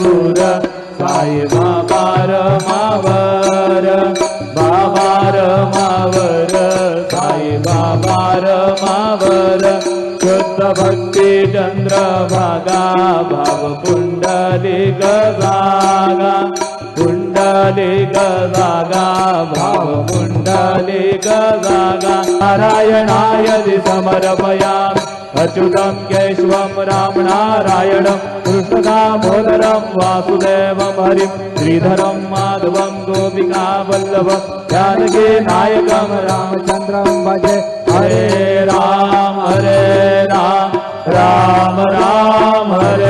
गुर साई बाबा रमावर बाबा रमावर साई बाबा रमावर शुद्ध भक्ती चंद्रभागा भाव पुंडलिक जागा पुंडलिक जागा भाव पुंडलिक जागा नारायणाय समर्पयामि अच्युतं केशवं राम नारायणं कृष्णदामोदरं वासुदेवं हरिं श्रीधरं माधवं गोपिका वल्लभं जानकी नायकं रामचन्द्रं भजे हरे राम राम राम हरे